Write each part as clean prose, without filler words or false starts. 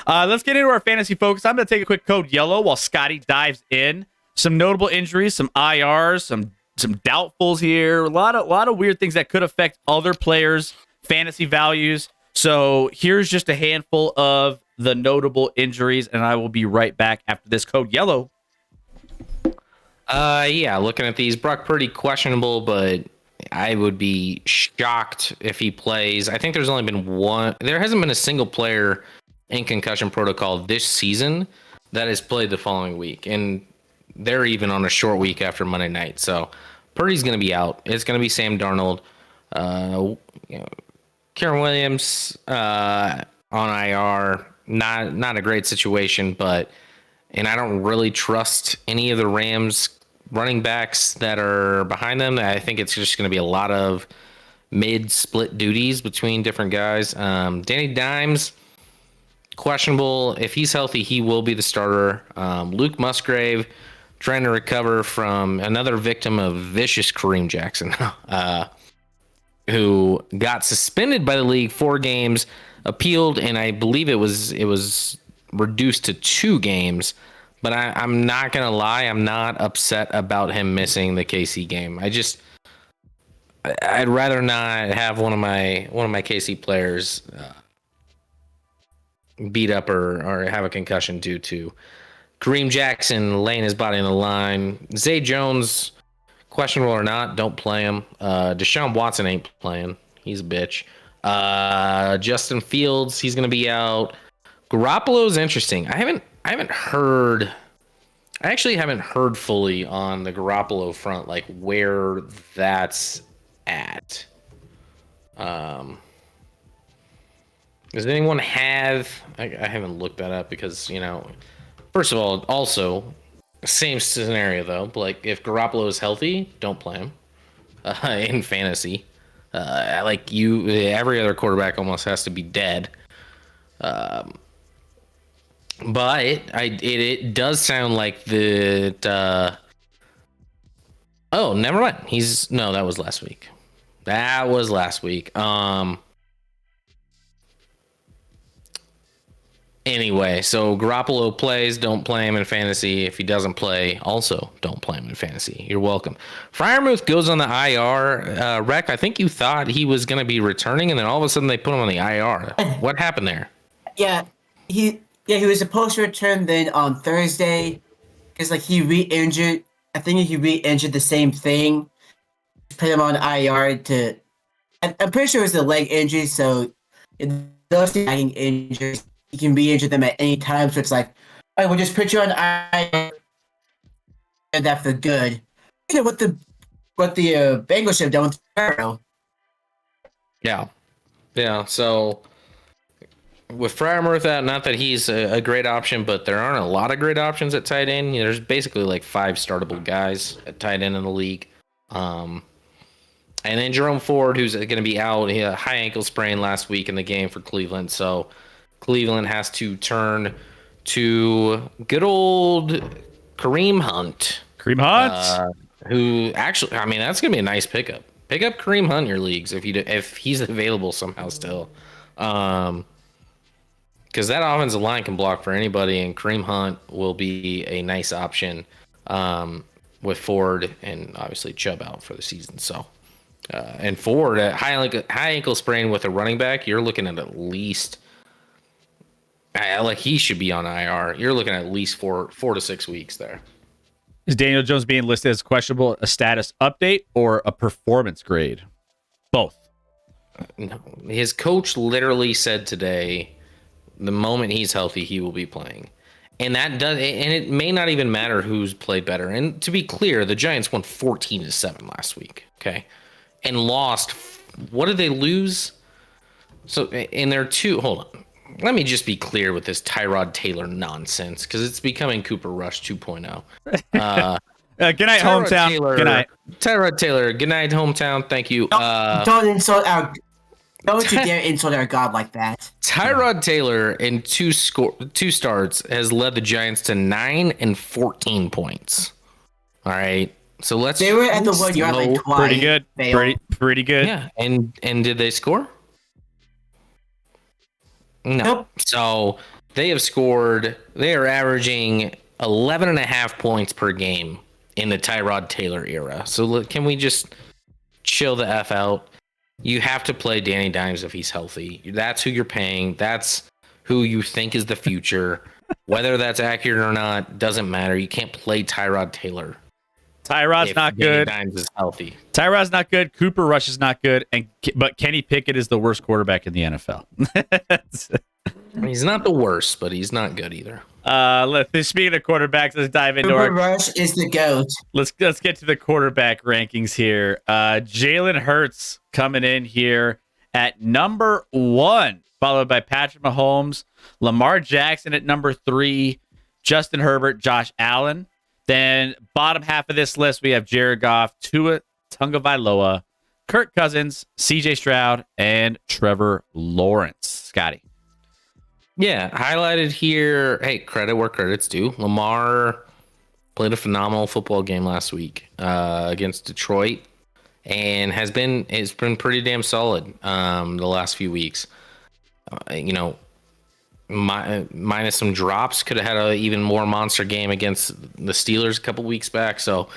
Let's get into our fantasy focus. I'm going to take a quick code yellow while Scotty dives in. Some notable injuries, some IRs, some doubtfuls here. A lot of weird things that could affect other players' fantasy values. So here's just a handful of the notable injuries, and I will be right back after this code yellow. Yeah, looking at these, Brock Purdy questionable, but I would be shocked if he plays. I think there's only been one. There hasn't been a single player in concussion protocol this season that has played the following week, and they're even on a short week after Monday night. So Purdy's going to be out. It's going to be Sam Darnold. Karen Williams on IR. Not a great situation, and I don't really trust any of the Rams running backs that are behind them. I think it's just going to be a lot of mid-split duties between different guys. Danny Dimes, questionable. If he's healthy, he will be the starter. Luke Musgrave trying to recover from another victim of vicious Kareem Jackson, who got suspended by the league 4 games, appealed, and I believe it was reduced to 2 games. But I'm not going to lie, I'm not upset about him missing the KC game. I'd rather not have one of my KC players beat up or have a concussion due to Kareem Jackson laying his body on the line. Zay Jones, questionable or not, don't play him. Deshaun Watson ain't playing. He's a bitch. Justin Fields, he's going to be out. Garoppolo's interesting. I actually haven't heard fully on the Garoppolo front, like where that's at. Does anyone have? I haven't looked that up because, first of all, also same scenario though. Like if Garoppolo is healthy, don't play him in fantasy. Every other quarterback almost has to be dead. But it does sound like that. Oh, never mind. That was last week. Anyway, so Garoppolo plays, don't play him in fantasy. If he doesn't play, also don't play him in fantasy. You're welcome. Freiermuth goes on the IR. Rec, I think you thought he was going to be returning, and then all of a sudden they put him on the IR. What happened there? Yeah, he was supposed to return then on Thursday because he re-injured. I think he re-injured the same thing. Put him on IR to. I'm pretty sure it was a leg injury, so those nagging injuries, you can re-injure them at any time. So it's like, all right, we'll just put you on IR and that for good. What the Bengals should have done with Pharaoh. Yeah. So with Freiermuth out, not that he's a great option, but there aren't a lot of great options at tight end. There's basically 5 startable guys at tight end in the league. And then Jerome Ford, who's going to be out. He had a high ankle sprain last week in the game for Cleveland. So Cleveland has to turn to good old Kareem Hunt. Who actually, that's going to be a nice pickup. Pick up Kareem Hunt in your leagues if he's available somehow still. Because that offensive line can block for anybody, and Kareem Hunt will be a nice option with Ford and obviously Chubb out for the season. So, and Ford, high ankle sprain with a running back, you're looking at least, he should be on IR. You're looking at least 4 to 6 weeks there. Is Daniel Jones being listed as questionable a status update or a performance grade? Both. No, his coach literally said today, the moment he's healthy, he will be playing. And it may not even matter who's played better. And to be clear, the Giants won 14-7 last week, okay? And lost, what did they lose? So, and they're hold on. Let me just be clear with this Tyrod Taylor nonsense, because it's becoming Cooper Rush 2.0. Good night, hometown. Good night. Tyrod Taylor, good night, hometown. Thank you. Don't insult our... Don't you dare insult our God like that. Tyrod Taylor in 2 starts has led the Giants to 9 and 14 points. All right. So they were at the 1 yard line twice. Pretty good. Pretty good. Yeah. And did they score? No. Nope. So They are averaging 11.5 points per game in the Tyrod Taylor era. So can we just chill the F out? You have to play Danny Dimes if he's healthy. That's who you're paying. That's who you think is the future. Whether that's accurate or not doesn't matter. You can't play Tyrod Taylor. Tyrod's not good. Danny Dimes is healthy. Tyrod's not good. Cooper Rush is not good. But Kenny Pickett is the worst quarterback in the NFL. He's not the worst, but he's not good either. Speaking of quarterbacks, let's dive into Cooper Rush is the GOAT. Let's get to the quarterback rankings here. Jalen Hurts coming in here at number 1, followed by Patrick Mahomes, Lamar Jackson at number 3, Justin Herbert, Josh Allen. Then bottom half of this list, we have Jared Goff, Tua Tagovailoa, Kirk Cousins, CJ Stroud, and Trevor Lawrence. Scotty. Yeah, highlighted here. Hey, credit where credit's due. Lamar played a phenomenal football game last week against Detroit, and it's been pretty damn solid the last few weeks. Minus some drops, could have had an even more monster game against the Steelers a couple weeks back. So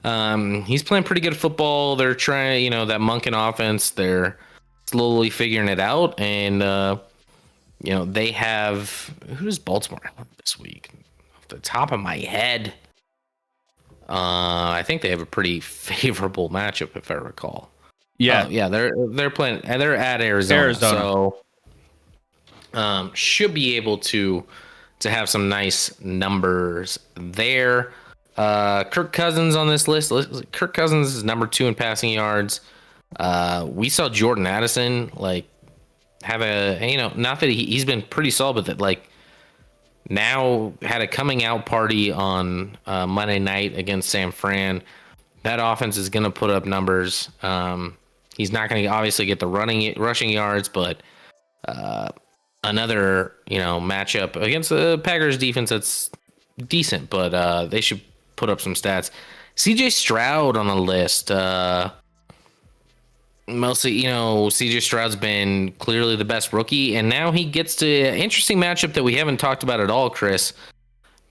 he's playing pretty good football. They're trying, that Monken offense. They're slowly figuring it out, and they have, who does Baltimore have this week? Off the top of my head, I think they have a pretty favorable matchup, if I recall. Yeah, they're playing, and they're at Arizona. So should be able to have some nice numbers there. Kirk Cousins on this list. Kirk Cousins is number 2 in passing yards. We saw Jordan Addison have not that he's been pretty solid, but that now had a coming out party on Monday night against San Fran. That offense is going to put up numbers. He's not going to obviously get the rushing yards, but another matchup against the Packers defense that's decent, but they should put up some stats. CJ Stroud on the list. Mostly, CJ Stroud's been clearly the best rookie, and now he gets to an interesting matchup that we haven't talked about at all, Chris,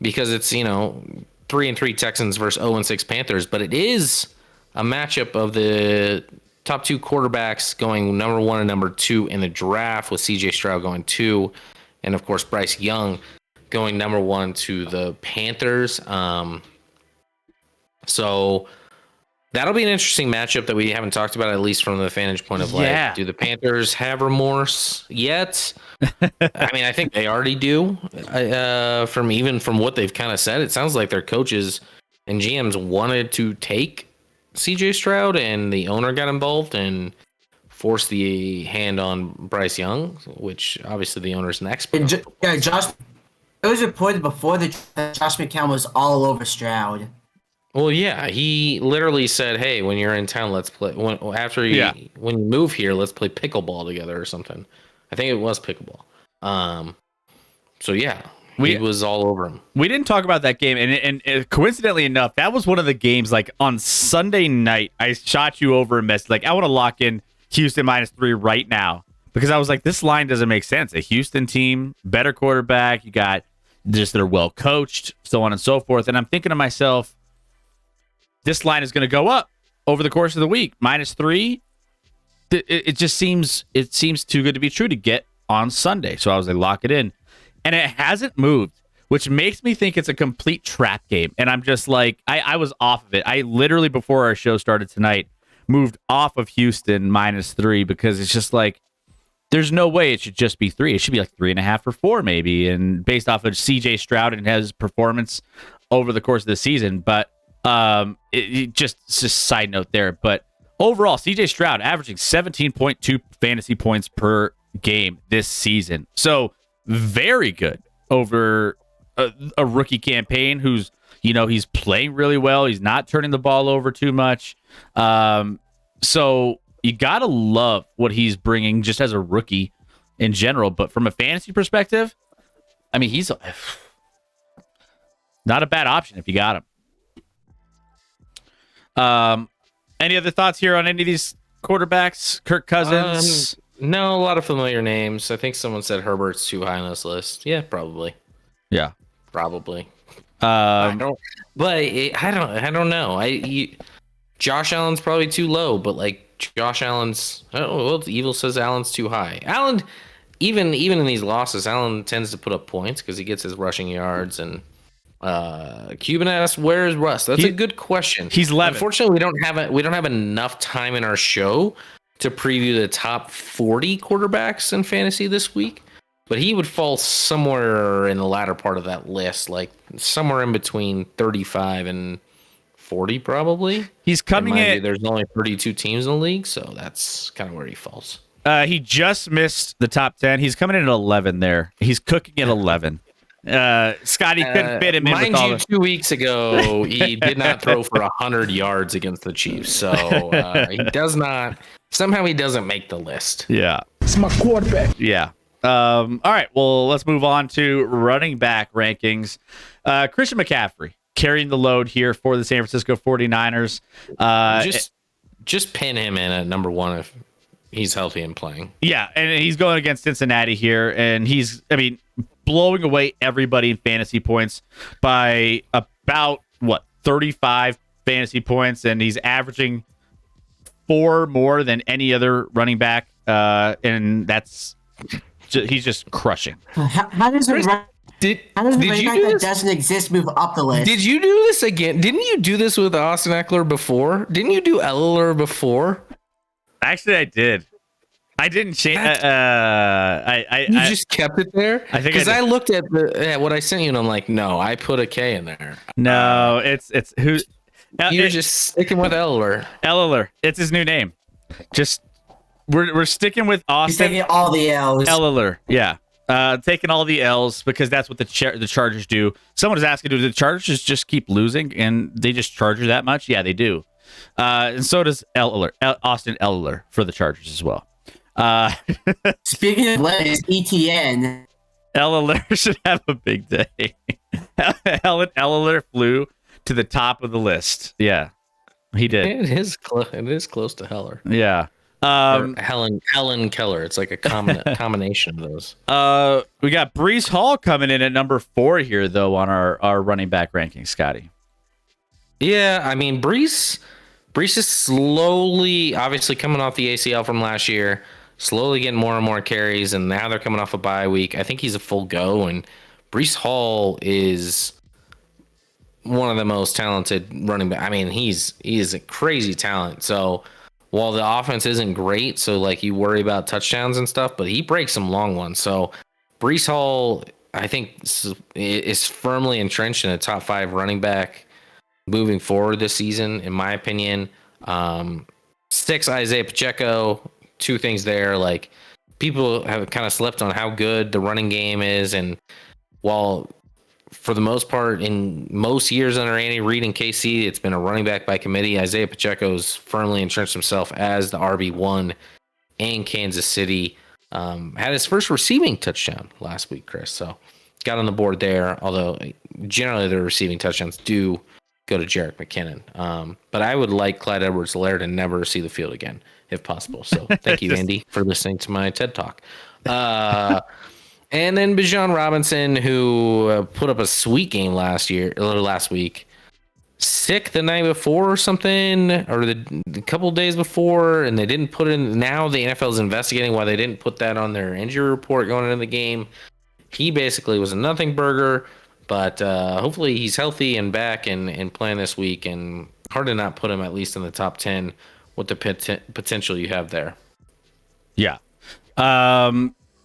because it's 3-3 Texans versus 0-6 Panthers, but it is a matchup of the top 2 quarterbacks going number 1 and number 2 in the draft, with CJ Stroud going 2, and of course Bryce Young going number 1 to the Panthers. So that'll be an interesting matchup that we haven't talked about, at least from the vantage point of do the Panthers have remorse yet? I think they already do. From what they've kind of said, it sounds like their coaches and GMs wanted to take CJ Stroud, and the owner got involved and forced the hand on Bryce Young, which obviously the owner's an expert. Josh. It was reported before that Josh McCown was all over Stroud. Well, yeah, he literally said, "Hey, when you're in town, let's play. When you move here, let's play pickleball together or something." I think it was pickleball. So yeah, he was all over him. We didn't talk about that game, and coincidentally enough, that was one of the games. On Sunday night, I shot you over a message. I want to lock in Houston -3 right now, because I was like, this line doesn't make sense. A Houston team, better quarterback. You got they're well coached, so on and so forth. And I'm thinking to myself, this line is going to go up over the course of the week. -3. It just seems too good to be true to get on Sunday. So I was like, lock it in. And it hasn't moved, which makes me think it's a complete trap game. And I'm just like, I was off of it. I literally, before our show started tonight, moved off of Houston -3, because it's just like, there's no way it should just be 3. It should be 3.5 or 4 maybe. And based off of CJ Stroud and his performance over the course of the season. But just side note there, but overall, CJ Stroud averaging 17.2 fantasy points per game this season, so very good over a rookie campaign. Who's he's playing really well. He's not turning the ball over too much. So you gotta love what he's bringing just as a rookie in general. But from a fantasy perspective, he's not a bad option if you got him. Any other thoughts here on any of these quarterbacks? Kirk Cousins. No, a lot of familiar names. I think someone said Herbert's too high on this list. Yeah, probably. Yeah. Probably. I don't. I don't know. Josh Allen's probably too low, but like Josh Allen's. Oh, well, Evil says Allen's too high. Allen, even in these losses, Allen tends to put up points because he gets his rushing yards. And Cuban asked, "Where's Russ?" That's a good question. He's 11. Unfortunately, we don't have enough time in our show to preview the top 40 quarterbacks in fantasy this week. But he would fall somewhere in the latter part of that list, like somewhere in between 35 and 40, probably. He's coming in. There's only 32 teams in the league, so that's kind of where he falls. He just missed the top 10. He's coming in at 11 there. He's cooking at 11. Scotty couldn't fit him in. Mind you, 2 weeks ago, he did not throw for 100 yards against the Chiefs. So he does not. Somehow he doesn't make the list. Yeah. It's my quarterback. Yeah. All right. Well, let's move on to running back rankings. Christian McCaffrey carrying the load here for the San Francisco 49ers. Just pin him in at number one if he's healthy and playing. Yeah. And he's going against Cincinnati here. And he's, blowing away everybody in fantasy points by about 35 fantasy points. And he's averaging 4 more than any other running back. And he's just crushing. How does a running back that doesn't exist move up the list? Did you do this again? Didn't you do this with Austin Eckler before? Didn't you do Eckler before? Actually, I did. I didn't change. You just kept it there. I think because I looked at what I sent you and I'm like, no, I put a K in there. No, it's who. You're just sticking with Eckler. Eckler. It's his new name. Just we're sticking with Austin. He's taking all the L's. Eckler. Yeah. Taking all the L's because that's what the Chargers do. Someone was asking, do the Chargers just keep losing and they just charge you that much? Yeah, they do. And so does Austin Eckler for the Chargers as well. Speaking of lettuce, ETN. Eckler should have a big day. Eckler flew to the top of the list. Yeah, he did. It is close to Heller. Yeah. Helen Keller. It's like a combination of those. We got Breece Hall coming in at number 4 here, though, on our running back ranking, Scotty. Yeah, Breece is slowly, obviously coming off the ACL from last year, slowly getting more and more carries, and now they're coming off a bye week. I think he's a full go, and Breece Hall is one of the most talented running back. He is a crazy talent. So while the offense isn't great, so like you worry about touchdowns and stuff, but he breaks some long ones. So Breece Hall, I think, is firmly entrenched in a top 5 running back moving forward this season, in my opinion. 6, Isaiah Pacheco. 2 things there. Like, people have kind of slept on how good the running game is, and while for the most part in most years under Andy Reid and KC, it's been a running back by committee, Isaiah Pacheco's firmly entrenched himself as the RB1 in Kansas City. Had his first receiving touchdown last week, Chris. So got on the board there, although generally the receiving touchdowns do go to Jerick McKinnon. But I would like Clyde Edwards-Helaire to never see the field again, if possible. So thank you, Andy, for listening to my TED Talk. And then Bijan Robinson, who put up a sweet game last week. Sick the night before or something, or the couple days before, and they didn't put in. Now the NFL is investigating why they didn't put that on their injury report going into the game. He basically was a nothing burger, but hopefully he's healthy and back and playing this week, and hard to not put him at least in the top 10 with the potential you have there. Yeah.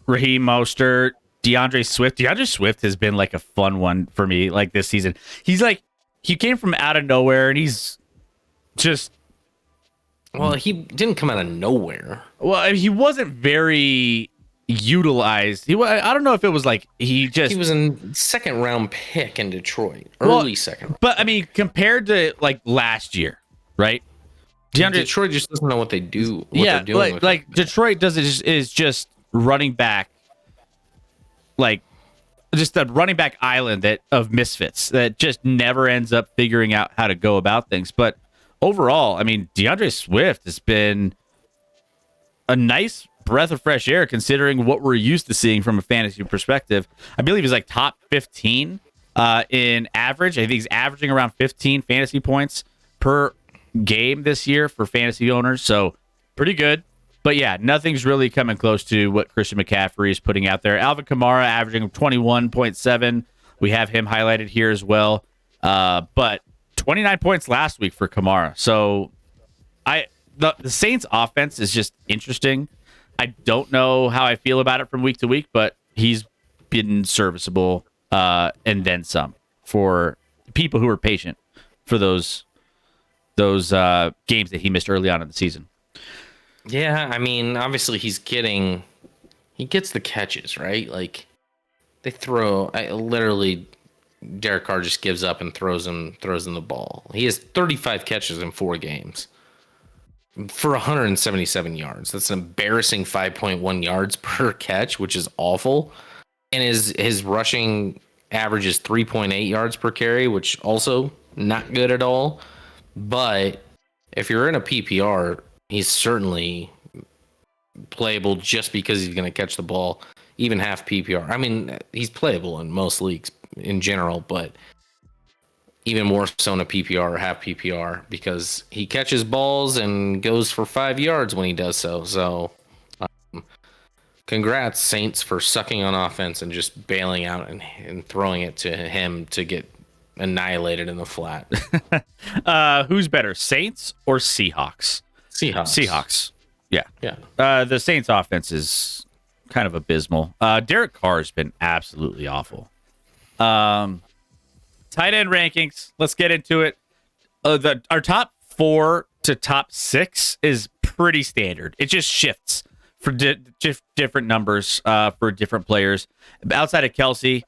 Raheem Mostert, DeAndre Swift. DeAndre Swift has been like a fun one for me, like this season. He came from out of nowhere, and he's just. Well, he didn't come out of nowhere. Well, he wasn't very utilized. I don't know if it was like he was a second round pick in Detroit, early second. But compared to like last year, right? Detroit just doesn't know what they do. They're doing like Detroit is just running back, like just a running back island of misfits that just never ends up figuring out how to go about things. But overall, DeAndre Swift has been a nice breath of fresh air considering what we're used to seeing from a fantasy perspective. I believe he's like top 15 in average. I think he's averaging around 15 fantasy points per game this year for fantasy owners. So pretty good. But yeah, nothing's really coming close to what Christian McCaffrey is putting out there. Alvin Kamara averaging 21.7. We have him highlighted here as well. But 29 points last week for Kamara. So the Saints offense is just interesting. I don't know how I feel about it from week to week, but he's been serviceable and then some for people who are patient for those games that he missed early on in the season. Yeah, I mean, obviously he gets the catches, right? Like they literally Derek Carr just gives up and throws him the ball. He has 35 catches in 4 games for 177 yards. That's an embarrassing 5.1 yards per catch, which is awful. And his rushing average is 3.8 yards per carry, which also not good at all. But if you're in a PPR, he's certainly playable just because he's going to catch the ball, even half PPR. I mean, he's playable in most leagues in general, but even more so in a PPR or half PPR because he catches balls and goes for 5 yards when he does so. So congrats, Saints, for sucking on offense and just bailing out and throwing it to him to get annihilated in the flat. Who's better, Saints or Seahawks? Seahawks. Yeah. The Saints offense is kind of abysmal. Derek Carr has been absolutely awful. Tight end rankings. Let's get into it. Our top 4 to top 6 is pretty standard. It just shifts for different numbers for different players. Outside of Kelsey,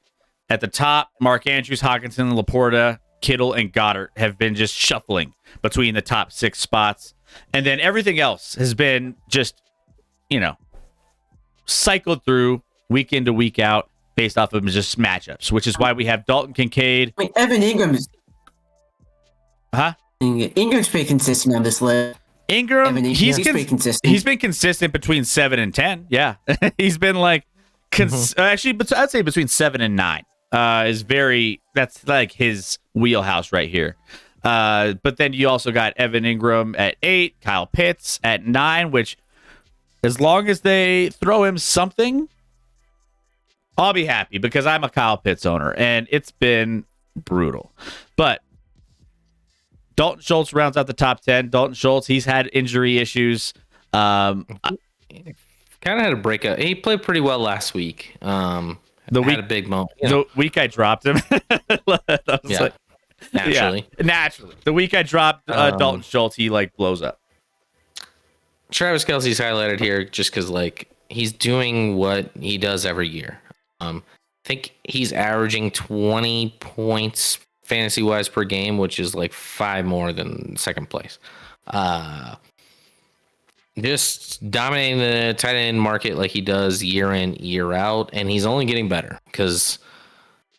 at the top, Mark Andrews, Hawkinson, Laporta, Kittle, and Goddard have been just shuffling between the top 6 spots. And then everything else has been just, cycled through week in to week out based off of just matchups, which is why we have Dalton Kincaid. I mean, Evan Ingram's pretty consistent on this list. Ingram, he's pretty consistent. He's been consistent between 7 and 10. Yeah. He's been like, actually, but I'd say between 7 and 9 that's like his wheelhouse right here. But then you also got Evan Ingram at 8, Kyle Pitts at 9, which as long as they throw him something, I'll be happy because I'm a Kyle Pitts owner and it's been brutal. But Dalton Schultz rounds out the top 10. Dalton Schultz, he's had injury issues. Kind of had a breakout. He played pretty well last week. Had a big moment. The week I dropped him. Naturally. The week I dropped Dalton Schultz, he blows up. Travis Kelce's highlighted here just because he's doing what he does every year. I think he's averaging 20 points fantasy wise per game, which is 5 more than second place. Just dominating the tight end market like he does year in, year out, and he's only getting better because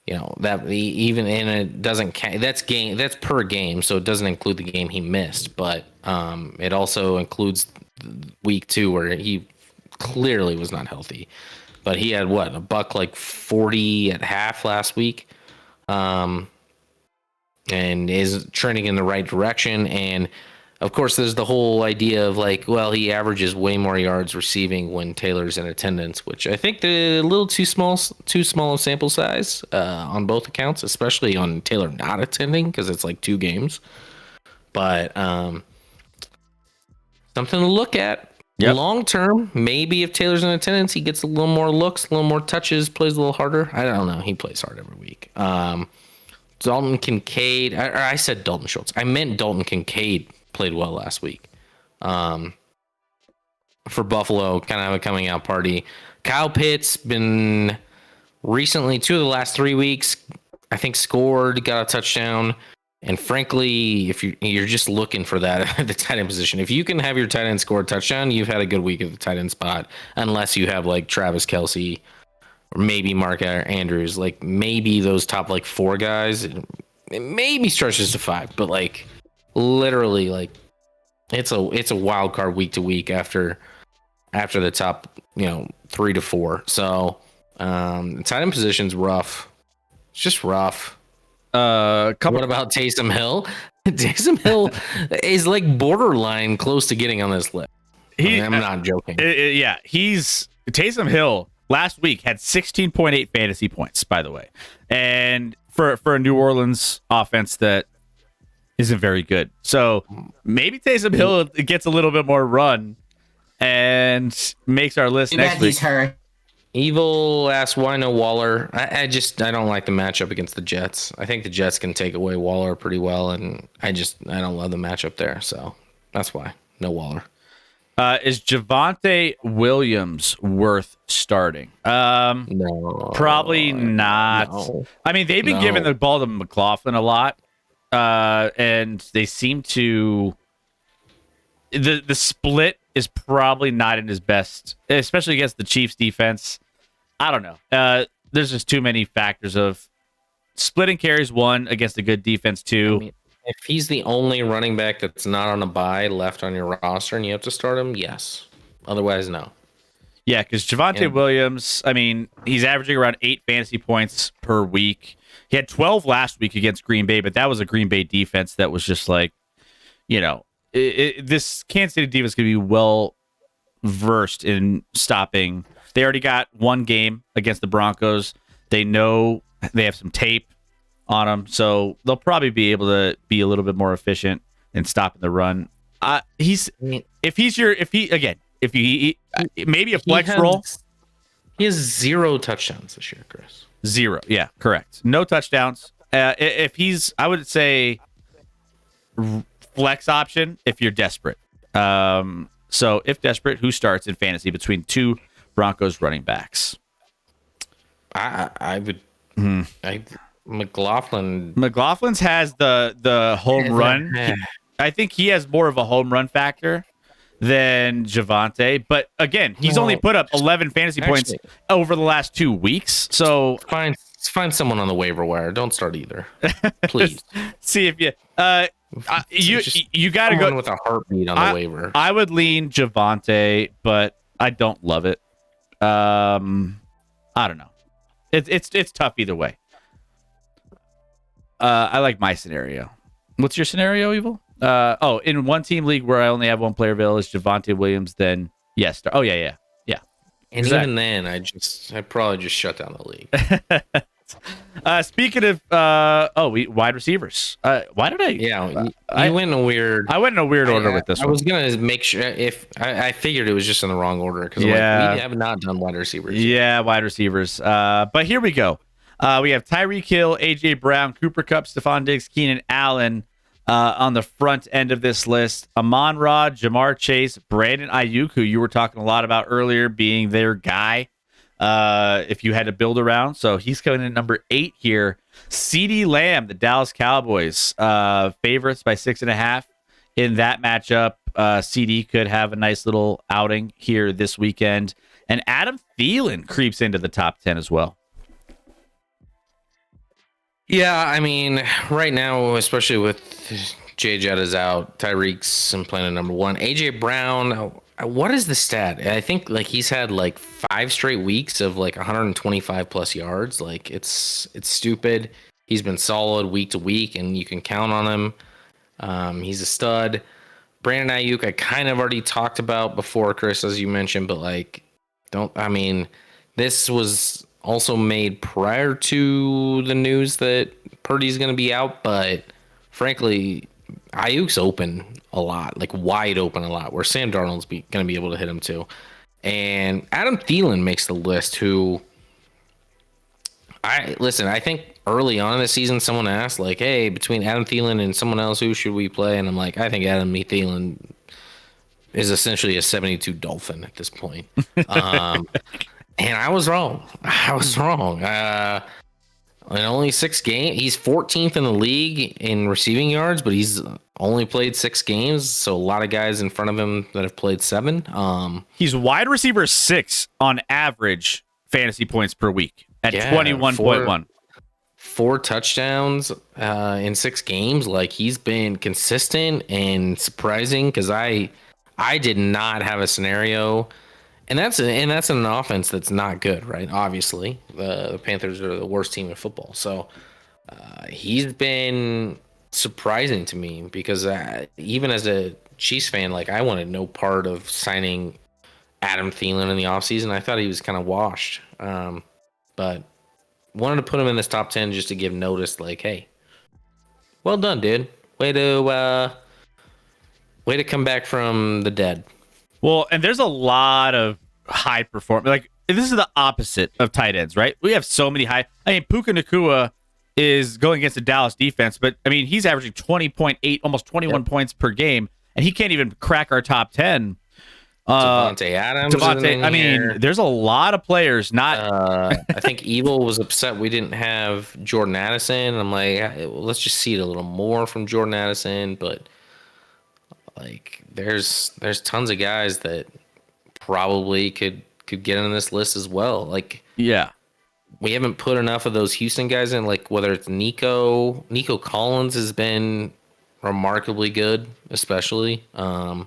that even in it doesn't count. That's per game, so it doesn't include the game he missed, but it also includes week 2 where he clearly was not healthy. But he had a buck 40 at half last week, and is trending in the right direction. And of course, there's the whole idea of he averages way more yards receiving when Taylor's in attendance, which I think they're a little too small of sample size on both accounts, especially on Taylor not attending because it's 2 games. But something to look at. Yep. Long term, maybe if Taylor's in attendance, he gets a little more looks, a little more touches, plays a little harder. I don't know. He plays hard every week. Dalton Kincaid. I said Dalton Schultz. I meant Dalton Kincaid played well last week. For Buffalo, kind of have a coming out party. Kyle Pitts been recently 2 of the last 3 weeks, I think scored, got a touchdown. And frankly, if you're just looking for that at the tight end position, if you can have your tight end score a touchdown, you've had a good week at the tight end spot, unless you have Travis Kelce or maybe Mark Andrews, maybe those top 4 guys. It maybe stretches to 5, but literally it's a wild card week to week after after the top, 3 to 4. So tight end position's rough. It's just rough. What about Taysom Hill? Taysom Hill is like borderline close to getting on this list. I'm not joking. Taysom Hill last week had 16.8 fantasy points, by the way, and for a New Orleans offense that isn't very good. So maybe Taysom Hill gets a little bit more run and makes our list next week. He's hurt. Evil asks, why no Waller? I don't like the matchup against the Jets. I think the Jets can take away Waller pretty well, and I don't love the matchup there. So that's why no Waller. Is Javonte Williams worth starting? No, probably not. No. I mean, they've been giving the ball to McLaughlin a lot, and they seem to. The split is probably not in his best, especially against the Chiefs defense. I don't know. There's just too many factors of splitting carries, one, against a good defense, two. I mean, if he's the only running back that's not on a bye left on your roster and you have to start him, yes. Otherwise, no. Yeah, because Javonte Williams, I mean, he's averaging around 8 fantasy points per week. He had 12 last week against Green Bay, but that was a Green Bay defense that was just like, this Kansas City defense could be well versed in stopping. They already got one game against the Broncos. They know they have some tape on them, so they'll probably be able to be a little bit more efficient in stopping the run. Maybe a flex role. He has 0 touchdowns this year, Chris. 0, yeah, correct. No touchdowns. If he's, I would say, flex option if you're desperate. So if desperate, who starts in fantasy between 2 Broncos running backs? I would. McLaughlin's has the home run. I think he has more of a home run factor than Javonte. But again, he's only put up 11 fantasy points over the last 2 weeks. So find someone on the waiver wire. Don't start either, please. See if you you got to go with a heartbeat on the waiver. I would lean Javonte, but I don't love it. I don't know. It's tough either way. I like my scenario. What's your scenario, Evil? In one team league where I only have one player available is Javonte Williams, then yes. Oh yeah. And even then, I probably just shut down the league. Speaking of wide receivers. Why did I? Yeah, I went in a weird. I went in a weird order with this one. I was gonna make sure if I figured it was just in the wrong order because we have not done wide receivers. Yeah, wide receivers. But here we go. We have Tyreek Hill, AJ Brown, Cooper Kupp, Stephon Diggs, Keenan Allen on the front end of this list. Amon-Ra, Jamar Chase, Brandon Ayuk, who you were talking a lot about earlier, being their guy if you had to build around. So he's coming in number 8 here. CeeDee Lamb, the Dallas Cowboys, favorites by 6.5 in that matchup. CD could have a nice little outing here this weekend. And Adam Thielen creeps into the top 10 as well. Yeah, I mean, right now, especially with Jay Jetta's out, Tyreek's playing at number 1. AJ Brown, what is the stat? I think he's had 5 straight weeks of 125 plus yards. It's stupid. He's been solid week to week, and you can count on him. He's a stud. Brandon Ayuk, I kind of already talked about before, Chris, as you mentioned, but this was also made prior to the news that Purdy's going to be out, but frankly, Ayuk's open a lot, wide open a lot, where Sam Darnold's going to be able to hit him too. And Adam Thielen makes the list, who I think early on in the season, someone asked, hey, between Adam Thielen and someone else, who should we play? And I'm like, I think Adam Thielen is essentially a 72 Dolphin at this point. And I was wrong. In only 6 games, he's 14th in the league in receiving yards, but he's only played 6 games. So a lot of guys in front of him that have played 7. He's wide receiver 6 on average fantasy points per week at 21.1. 4 touchdowns in 6 games. He's been consistent and surprising, because I did not have a scenario And that's an offense that's not good, right? Obviously, the Panthers are the worst team in football. So he's been surprising to me because even as a Chiefs fan, like I wanted no part of signing Adam Thielen in the offseason. I thought he was kind of washed, but wanted to put him in this top 10 just to give notice. Like, hey, well done, dude. Way to come back from the dead. Well, and there's a lot of high performance. Like this is the opposite of tight ends, right? We have so many high. I mean, Puka Nacua is going against the Dallas defense, but I mean, he's averaging 20.8, almost 21 points per game, and he can't even crack our top 10. Devontae Adams. I mean, there's a lot of players. I think Evil was upset we didn't have Jordan Addison. I'm like, let's just see it a little more from Jordan Addison, but. Like there's tons of guys that probably could get on this list as well. Like yeah, we haven't put enough of those Houston guys in. Like whether it's Nico Collins has been remarkably good, especially. I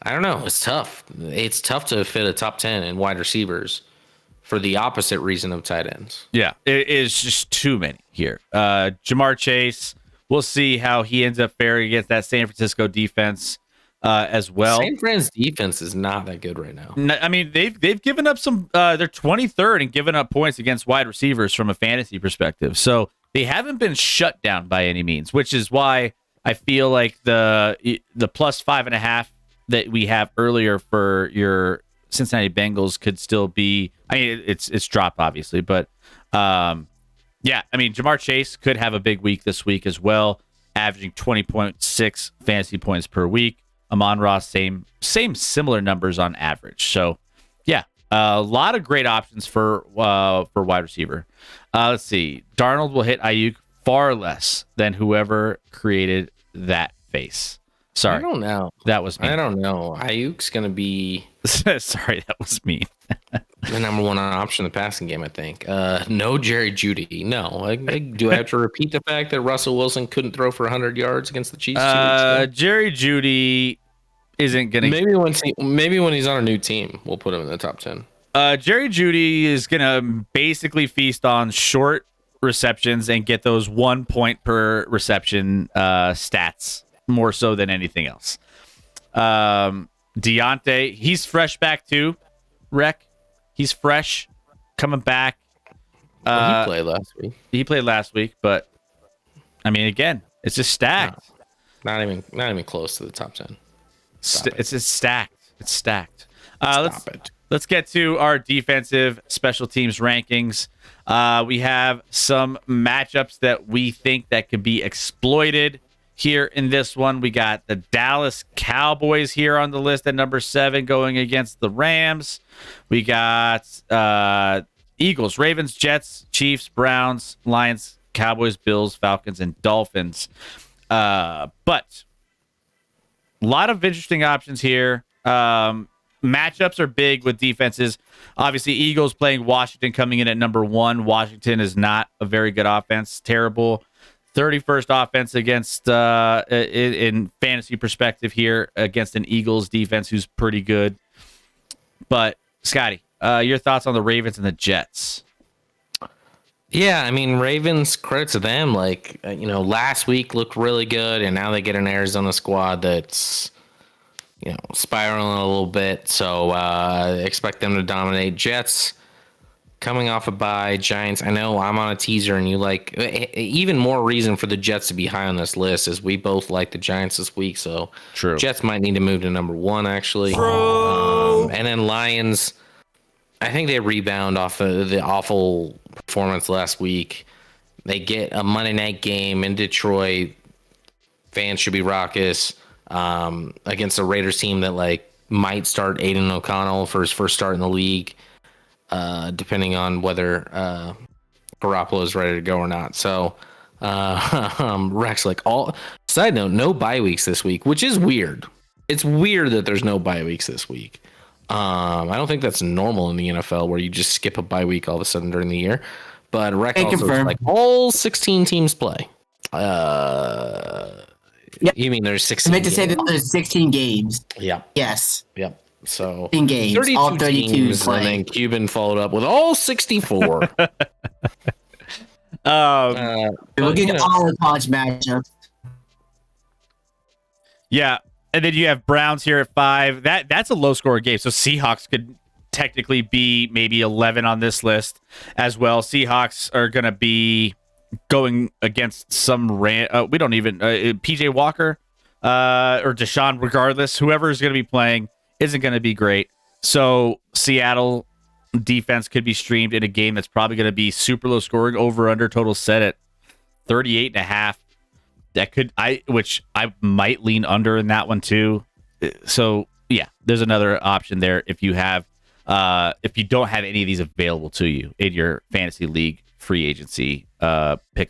don't know. It's tough. It's tough to fit a top 10 in wide receivers for the opposite reason of tight ends. Yeah, it is just too many here. Jamar Chase. We'll see how he ends up faring against that San Francisco defense as well. San Fran's defense is not that good right now. I mean, they've given up some. They're 23rd and given up points against wide receivers from a fantasy perspective. So they haven't been shut down by any means, which is why I feel like the plus 5.5 that we have earlier for your Cincinnati Bengals could still be. I mean, it's dropped obviously, but. Yeah, I mean, Jamar Chase could have a big week this week as well, averaging 20.6 fantasy points per week. Amon-Ra, same similar numbers on average. So, yeah, a lot of great options for wide receiver. Let's see. Darnold will hit Ayuk far less than whoever created that face. Sorry. I don't know. That was me. I don't know. Ayuk's going to be... Sorry, that was me. The number one option in the passing game, I think. No Jerry Jeudy. No. Do I have to repeat the fact that Russell Wilson couldn't throw for 100 yards against the Chiefs 2 weeks ago? Jerry Jeudy isn't going to... Maybe when he's on a new team, we'll put him in the top 10. Jerry Jeudy is going to basically feast on short receptions and get those 1 point per reception stats more so than anything else. Deontay, he's fresh back too. Rec, he's fresh, coming back. He played last week. He played last week, but I mean, again, it's just stacked. No, not even close to the top 10. It's just stacked. It's stacked. It. Let's get to our defensive special teams rankings. We have some matchups that we think that could be exploited here in this one. We got the Dallas Cowboys here on the list at number 7 going against the Rams. We got Eagles, Ravens, Jets, Chiefs, Browns, Lions, Cowboys, Bills, Falcons, and Dolphins. But a lot of interesting options here. Matchups are big with defenses. Obviously, Eagles playing Washington coming in at number 1. Washington is not a very good offense. Terrible. 31st offense against in fantasy perspective here against an Eagles defense who's pretty good. But Scotty, your thoughts on the Ravens and the Jets? Yeah, I mean, Ravens, credit to them. Like, last week looked really good, and now they get an Arizona squad that's, spiraling a little bit. So expect them to dominate. Jets coming off a bye. Giants, I know I'm on a teaser, and you like even more reason for the Jets to be high on this list is we both like the Giants this week. So true. Jets might need to move to number 1, actually. And then Lions, I think they rebound off of the awful performance last week. They get a Monday night game in Detroit. Fans should be raucous against a Raiders team that might start Aiden O'Connell for his first start in the league, depending on whether Garoppolo is ready to go or not. So Rex, side note, no bye weeks this week, which is weird. It's weird that there's no bye weeks this week. I don't think that's normal in the NFL where you just skip a bye week all of a sudden during the year. But Rex also all 16 teams play. Yep. You mean there's 16? I meant to say that there's 16 games. Yeah. Yes. Yep. So In games, all 32 teams, play. and then Cuban followed up with all 64. We're but, getting all the college matchups. Yeah, and then you have Browns here at 5. That's a low score game. So Seahawks could technically be maybe 11 on this list as well. Seahawks are going to be going against some we don't even PJ Walker or Deshaun. Regardless, whoever is going to be playing isn't going to be great. So Seattle defense could be streamed in a game that's probably going to be super low scoring. Over under total set at 38.5. That could which I might lean under in that one too. So yeah, there's another option there if you have if you don't have any of these available to you in your fantasy league free agency pick